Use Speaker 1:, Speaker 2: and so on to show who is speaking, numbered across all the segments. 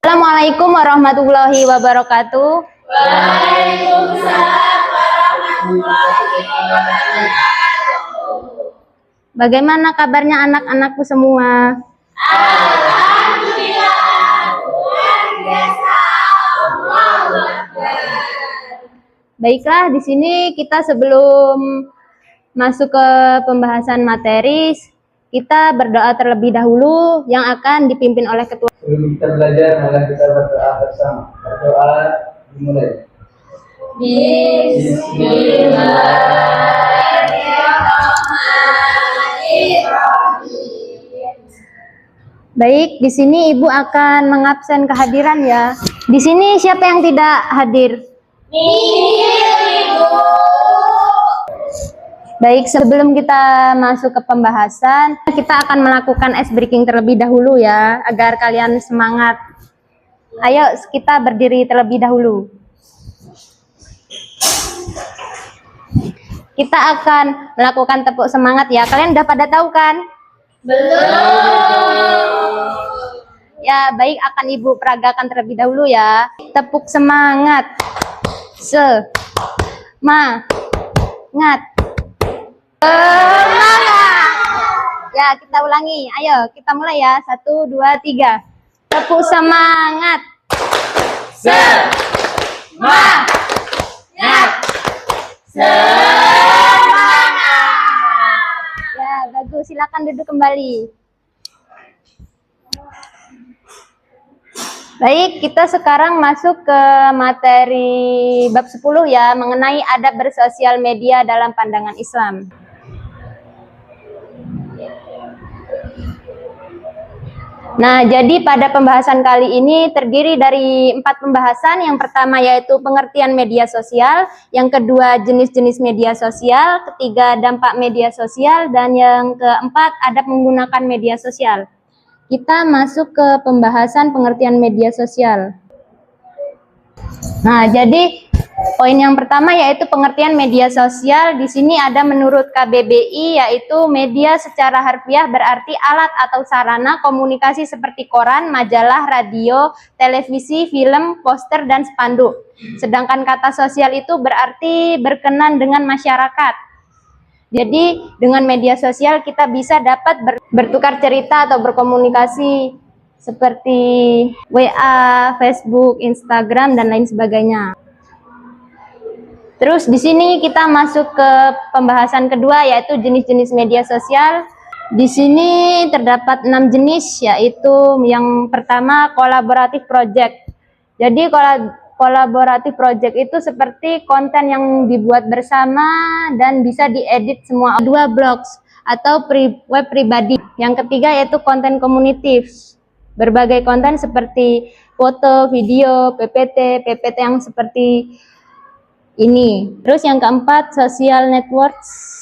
Speaker 1: Assalamualaikum warahmatullahi wabarakatuh.
Speaker 2: Waalaikumsalam warahmatullahi wabarakatuh.
Speaker 1: Bagaimana kabarnya anak-anakku semua?
Speaker 2: Alhamdulillah, luar biasa. Allahu Akbar.
Speaker 1: Baiklah, di sini kita sebelum masuk ke pembahasan materi, kita berdoa terlebih dahulu yang akan dipimpin oleh ketua.
Speaker 3: Sebelum kita belajar, mari kita berdoa bersama. Berdoa dimulai.
Speaker 2: Bismillahirrahmanirrahim.
Speaker 1: Baik, di sini Ibu akan mengabsen kehadiran ya. Di sini siapa yang tidak hadir?
Speaker 2: Ibu.
Speaker 1: Baik, sebelum kita masuk ke pembahasan, kita akan melakukan ice breaking terlebih dahulu ya, agar kalian semangat. Ayo, kita berdiri terlebih dahulu. Kita akan melakukan tepuk semangat ya. Kalian udah pada tahu kan?
Speaker 2: Belum.
Speaker 1: Ya, baik, akan Ibu peragakan terlebih dahulu ya. Tepuk semangat. Semangat. Ya, kita ulangi. Ayo, kita mulai ya. 1, 2, 3. Tepuk semangat.
Speaker 2: Semangat.
Speaker 1: Ya, bagus. Silakan duduk kembali. Baik, kita sekarang masuk ke materi bab 10 ya, mengenai adab bersosial media dalam pandangan Islam. Nah, jadi pada pembahasan kali ini terdiri dari 4 pembahasan. Yang pertama yaitu pengertian media sosial, yang kedua jenis-jenis media sosial, ketiga dampak media sosial, dan yang keempat adab menggunakan media sosial. Kita masuk ke pembahasan pengertian media sosial. Nah, jadi poin yang pertama yaitu pengertian media sosial. Di sini ada menurut KBBI, yaitu media secara harfiah berarti alat atau sarana komunikasi seperti koran, majalah, radio, televisi, film, poster, dan spanduk. Sedangkan kata sosial itu berarti berkenan dengan masyarakat. Jadi dengan media sosial kita bisa dapat bertukar cerita atau berkomunikasi seperti WA, Facebook, Instagram, dan lain sebagainya. Terus di sini kita masuk ke pembahasan kedua yaitu jenis-jenis media sosial. Di sini terdapat 6 jenis, yaitu yang pertama kolaboratif project. Jadi kolaboratif project itu seperti konten yang dibuat bersama dan bisa diedit semua. Dua blogs atau web pribadi. Yang ketiga yaitu konten komunitif. Berbagai konten seperti foto, video, PPT yang seperti ini. Terus yang keempat social networks.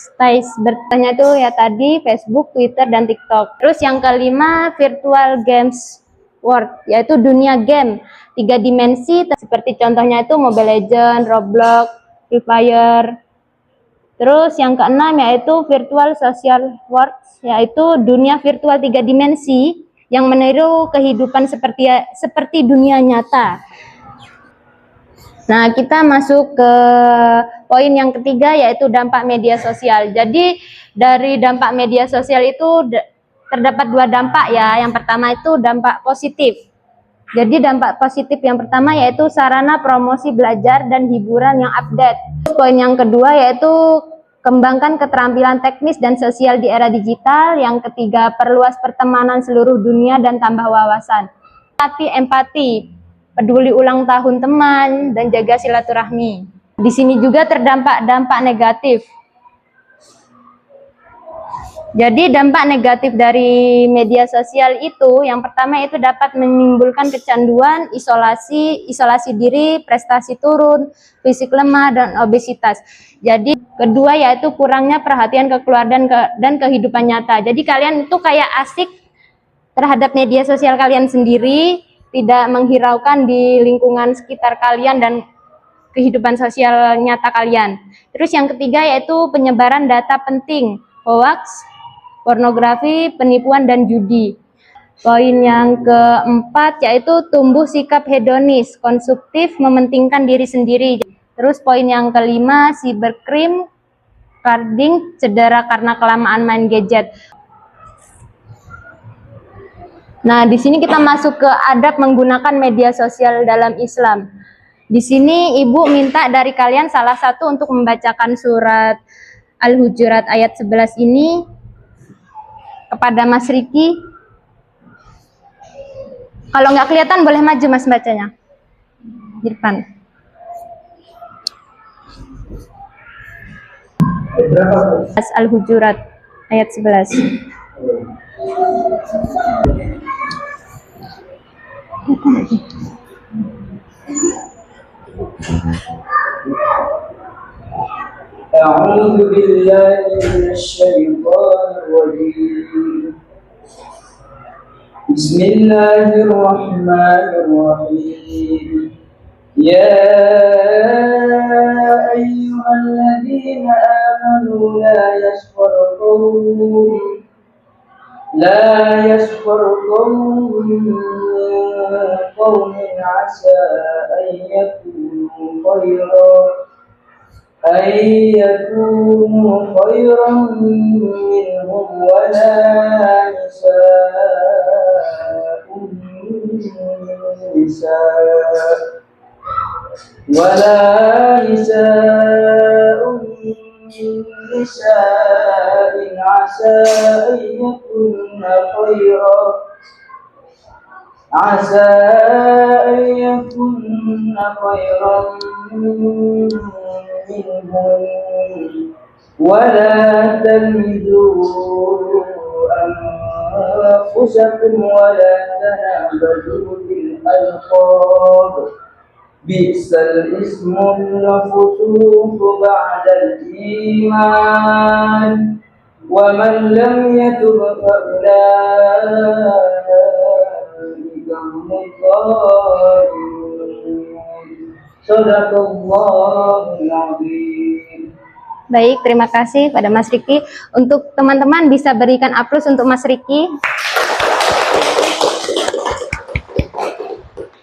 Speaker 1: Bertanya itu ya tadi Facebook, Twitter, dan TikTok. Terus yang kelima virtual games world, yaitu dunia game 3 dimensi seperti contohnya itu Mobile Legends, Roblox, Free Fire. Terus yang keenam yaitu virtual social world, yaitu dunia virtual 3 dimensi yang meniru kehidupan seperti dunia nyata. Nah, kita masuk ke poin yang ketiga yaitu dampak media sosial. Jadi dari dampak media sosial itu terdapat 2 dampak ya. Yang pertama itu dampak positif. Jadi dampak positif yang pertama yaitu sarana promosi belajar dan hiburan yang update. Poin yang kedua yaitu kembangkan keterampilan teknis dan sosial di era digital. Yang ketiga perluas pertemanan seluruh dunia dan tambah wawasan. Empati. Peduli ulang tahun teman, dan jaga silaturahmi. Di sini juga terdampak dampak negatif. Jadi dampak negatif dari media sosial itu, yang pertama itu dapat menimbulkan kecanduan, isolasi diri, prestasi turun, fisik lemah, dan obesitas. Jadi kedua yaitu kurangnya perhatian ke keluarga dan kehidupan nyata. Jadi kalian itu kayak asik terhadap media sosial kalian sendiri, tidak menghiraukan di lingkungan sekitar kalian dan kehidupan sosial nyata kalian. Terus yang ketiga yaitu penyebaran data penting, hoax, pornografi, penipuan, dan judi. Poin yang keempat yaitu tumbuh sikap hedonis, konsumtif, mementingkan diri sendiri. Terus poin yang kelima, cybercrime, carding, cedera karena kelamaan main gadget. Nah, di sini kita masuk ke adab menggunakan media sosial dalam Islam. Di sini Ibu minta dari kalian salah satu untuk membacakan surat Al-Hujurat ayat 11 ini kepada Mas Riki. Kalau nggak kelihatan boleh maju Mas bacanya. Di depan. Al-Hujurat ayat 11.
Speaker 3: أعوذ بالله من الشيطان الرجيم بسم الله الرحمن الرحيم يا أيها الذين آمنوا لا يسخر قوم من قوم عسى أن يكونوا خيرا منهم ولا نساء من نساء عسى أن يكون خيرا منهم ولا تلمزوا أنفسكم ولا تنابزوا بالألقاب بئس الاسم الفسوق بعد الإيمان ومن لم يتب فأولئك هم الظالمون صدق الله العظيم.
Speaker 1: Baik, terima kasih pada Mas Riki. Untuk teman-teman bisa berikan aplaus untuk Mas Riki.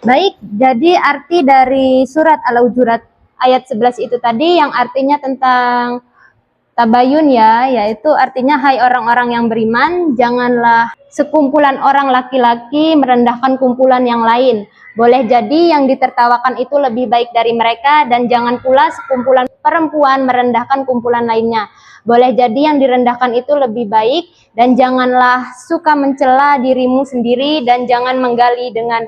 Speaker 1: Baik, jadi arti dari surat Al-Hujurat ayat 11 itu tadi yang artinya tentang tabayun ya, yaitu artinya hai orang-orang yang beriman, janganlah sekumpulan orang laki-laki merendahkan kumpulan yang lain. Boleh jadi yang ditertawakan itu lebih baik dari mereka dan jangan pula sekumpulan perempuan merendahkan kumpulan lainnya. Boleh jadi yang direndahkan itu lebih baik dan janganlah suka mencela dirimu sendiri dan jangan menggali dengan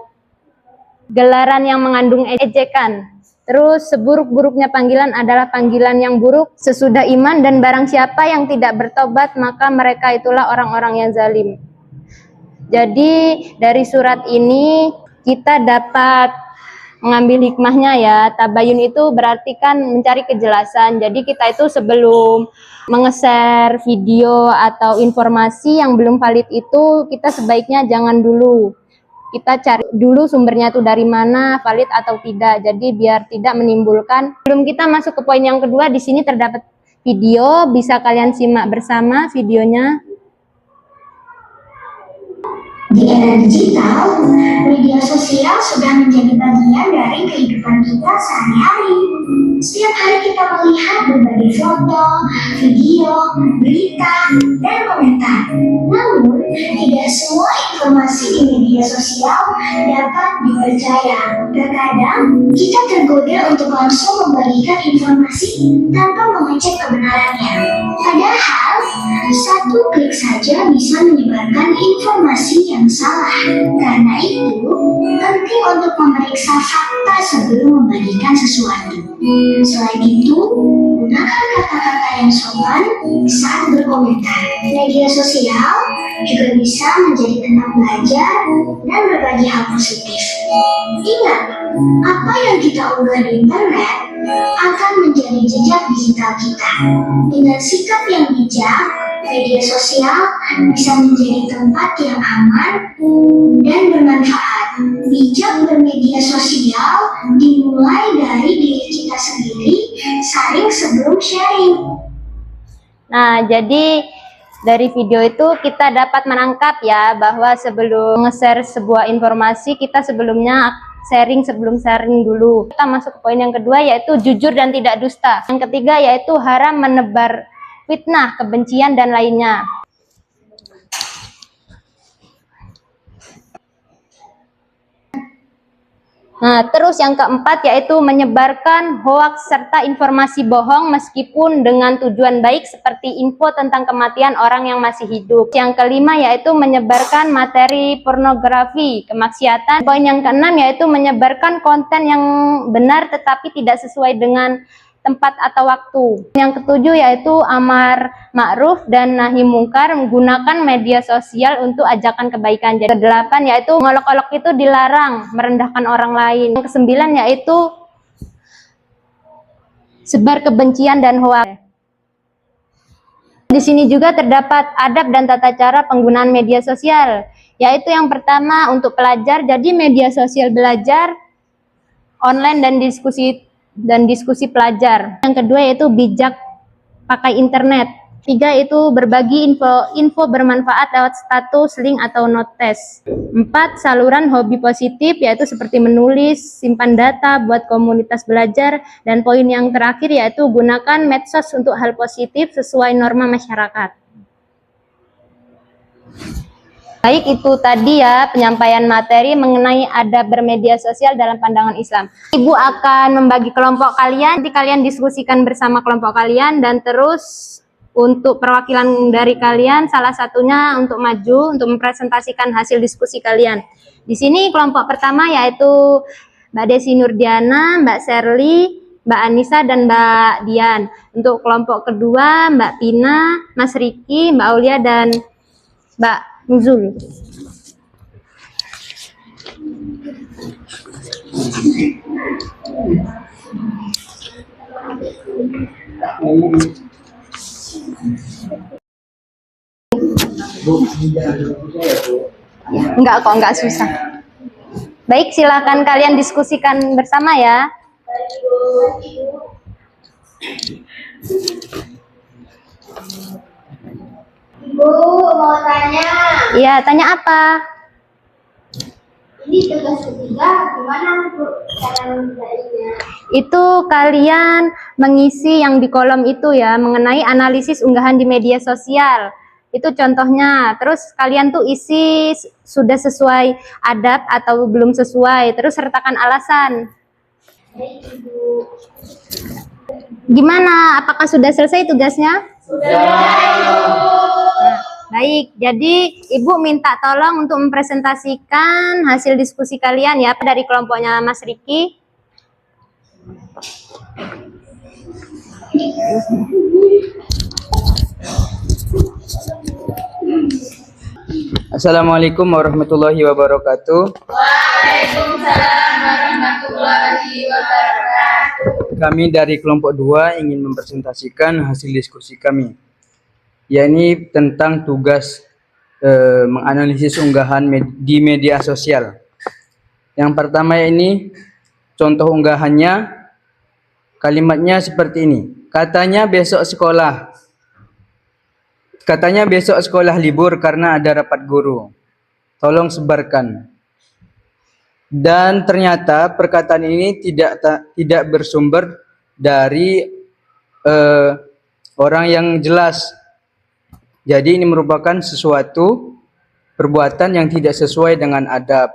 Speaker 1: gelaran yang mengandung ejekan. Terus seburuk-buruknya panggilan adalah panggilan yang buruk sesudah iman dan barang siapa yang tidak bertobat maka mereka itulah orang-orang yang zalim. Jadi dari surat ini kita dapat mengambil hikmahnya ya. Tabayun itu berarti kan mencari kejelasan. Jadi kita itu sebelum nge-share video atau informasi yang belum valid itu kita sebaiknya jangan dulu. Kita cari dulu sumbernya itu dari mana, valid atau tidak. Jadi biar tidak menimbulkan. Sebelum kita masuk ke poin yang kedua, di sini terdapat video, bisa kalian simak bersama videonya.
Speaker 2: Di era digital, media sosial sudah menjadi bagian dari kehidupan kita sehari-hari. Setiap hari kita melihat berbagai foto, video, berita, dan komentar. Namun, tidak semua informasi di media sosial dapat dipercaya. Terkadang, kita tergoda untuk langsung membagikan informasi tanpa mengecek kebenarannya. Padahal, satu klik saja bisa menyebarkan informasi yang salah. Karena itu, penting untuk memeriksa fakta sebelum membagikan sesuatu. Selain itu, gunakan kata-kata yang sopan saat berkomentar. Media sosial juga bisa menjadi tempat belajar dan berbagi hal positif. Ingat, apa yang kita unggah di internet akan menjadi jejak digital kita. Dengan sikap yang bijak, media sosial bisa menjadi tempat yang aman dan bermanfaat. Bijak bermedia sosial dimulai dari diri kita sendiri, saring sebelum sharing.
Speaker 1: Nah, jadi Dari video itu kita dapat menangkap ya bahwa sebelum nge-share sebuah informasi kita sebelumnya sebelum sharing dulu. Kita masuk ke poin yang kedua yaitu jujur dan tidak dusta. Yang ketiga yaitu haram menebar fitnah, kebencian dan lainnya. Nah, terus yang keempat yaitu menyebarkan hoaks serta informasi bohong meskipun dengan tujuan baik seperti info tentang kematian orang yang masih hidup. Yang kelima yaitu menyebarkan materi pornografi, kemaksiatan. Poin yang keenam yaitu menyebarkan konten yang benar tetapi tidak sesuai dengan tempat atau waktu. Yang ketujuh yaitu amar ma'ruf dan nahi mungkar, menggunakan media sosial untuk ajakan kebaikan. Jadi kedelapan yaitu ngolok-olok itu dilarang, merendahkan orang lain. Yang kesembilan yaitu sebar kebencian dan hoaks. Di sini juga terdapat adab dan tata cara penggunaan media sosial, yaitu yang pertama untuk pelajar, jadi media sosial belajar online dan diskusi pelajar. Yang kedua yaitu bijak pakai internet. Tiga itu berbagi info bermanfaat lewat status, link atau notes. 4 saluran hobi positif yaitu seperti menulis, simpan data buat komunitas belajar, dan poin yang terakhir yaitu gunakan medsos untuk hal positif sesuai norma masyarakat. Baik, itu tadi ya penyampaian materi mengenai adab bermedia sosial dalam pandangan Islam. Ibu akan membagi kelompok kalian, nanti kalian diskusikan bersama kelompok kalian, dan terus untuk perwakilan dari kalian salah satunya untuk maju untuk mempresentasikan hasil diskusi kalian. Di sini kelompok pertama yaitu Mbak Desi Nurdiana, Mbak Sherly, Mbak Anissa, dan Mbak Dian. Untuk kelompok kedua Mbak Pina, Mas Riki, Mbak Aulia, dan Mbak Nuzul. Enggak kok, enggak susah. Baik, silakan kalian diskusikan bersama ya.
Speaker 2: Ibu mau tanya.
Speaker 1: Iya, tanya apa?
Speaker 2: Ini tugas ketiga, gimana Bu cara mengerjainnya?
Speaker 1: Itu kalian mengisi yang di kolom itu ya, mengenai analisis unggahan di media sosial. Itu contohnya. Terus kalian tuh isi sudah sesuai adab atau belum sesuai. Terus sertakan alasan.
Speaker 2: Baik, Ibu.
Speaker 1: Gimana? Apakah sudah selesai tugasnya? Nah, baik, jadi Ibu minta tolong untuk mempresentasikan hasil diskusi kalian ya dari kelompoknya Mas Riki.
Speaker 3: Assalamualaikum warahmatullahi wabarakatuh.
Speaker 4: Waalaikumsalam warahmatullahi wabarakatuh.
Speaker 3: Kami dari kelompok 2 ingin mempresentasikan hasil diskusi kami, yakni tentang tugas menganalisis unggahan di media sosial. Yang pertama ini contoh unggahannya, kalimatnya seperti ini. Katanya besok sekolah libur karena ada rapat guru. Tolong sebarkan. Dan ternyata perkataan ini tidak bersumber dari orang yang jelas. Jadi ini merupakan sesuatu perbuatan yang tidak sesuai dengan adab.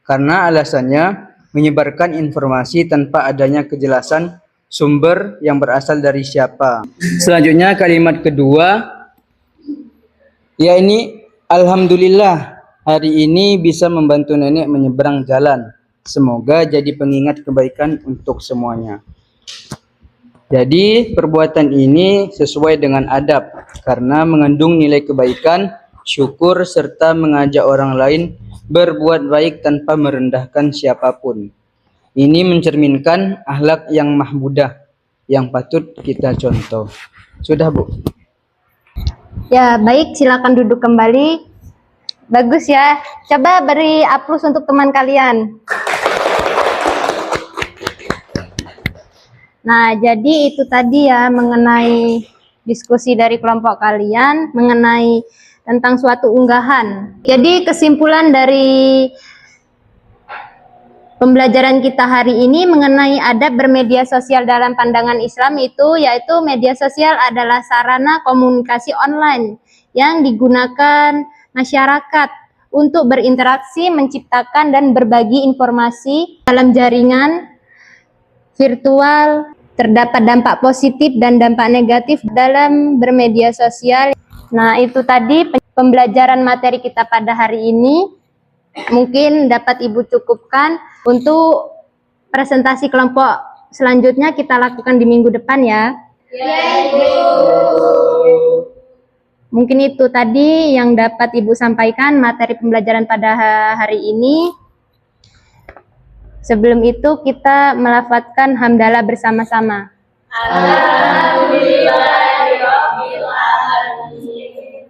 Speaker 3: Karena alasannya menyebarkan informasi tanpa adanya kejelasan sumber yang berasal dari siapa. Selanjutnya kalimat kedua, yakni alhamdulillah hari ini bisa membantu nenek menyeberang jalan. Semoga jadi pengingat kebaikan untuk semuanya. Jadi perbuatan ini sesuai dengan adab karena mengandung nilai kebaikan, syukur, serta mengajak orang lain berbuat baik tanpa merendahkan siapapun. Ini mencerminkan akhlak yang mahmudah yang patut kita contoh. Sudah, Bu?
Speaker 1: Ya, baik, silakan duduk kembali. Bagus ya. Coba beri aplaus untuk teman kalian. Nah, jadi itu tadi ya mengenai diskusi dari kelompok kalian mengenai tentang suatu unggahan. Jadi kesimpulan dari pembelajaran kita hari ini mengenai adab bermedia sosial dalam pandangan Islam yaitu media sosial adalah sarana komunikasi online yang digunakan masyarakat untuk berinteraksi, menciptakan dan berbagi informasi dalam jaringan virtual. Terdapat dampak positif dan dampak negatif dalam bermedia sosial. Nah, itu tadi pembelajaran materi kita pada hari ini. Mungkin dapat Ibu cukupkan. Untuk presentasi kelompok selanjutnya kita lakukan di minggu depan ya.
Speaker 4: Ya, Ibu.
Speaker 1: Mungkin itu tadi yang dapat Ibu sampaikan materi pembelajaran pada hari ini. Sebelum itu kita melafadzkan hamdalah bersama-sama.
Speaker 4: Alhamdulillahirabbil alamin.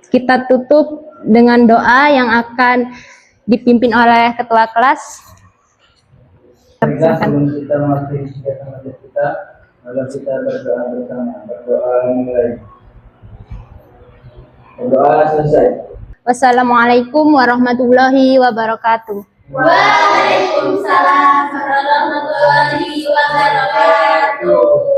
Speaker 1: Kita tutup dengan doa yang akan dipimpin oleh ketua kelas.
Speaker 3: Sebelum kita mengakhiri kegiatan majelis kita, mari kita berdoa bersama. Berdoa mulai. Berdoa selesai.
Speaker 1: Wassalamualaikum warahmatullahi wabarakatuh.
Speaker 4: Waalaikumsalam warahmatullahi wabarakatuh.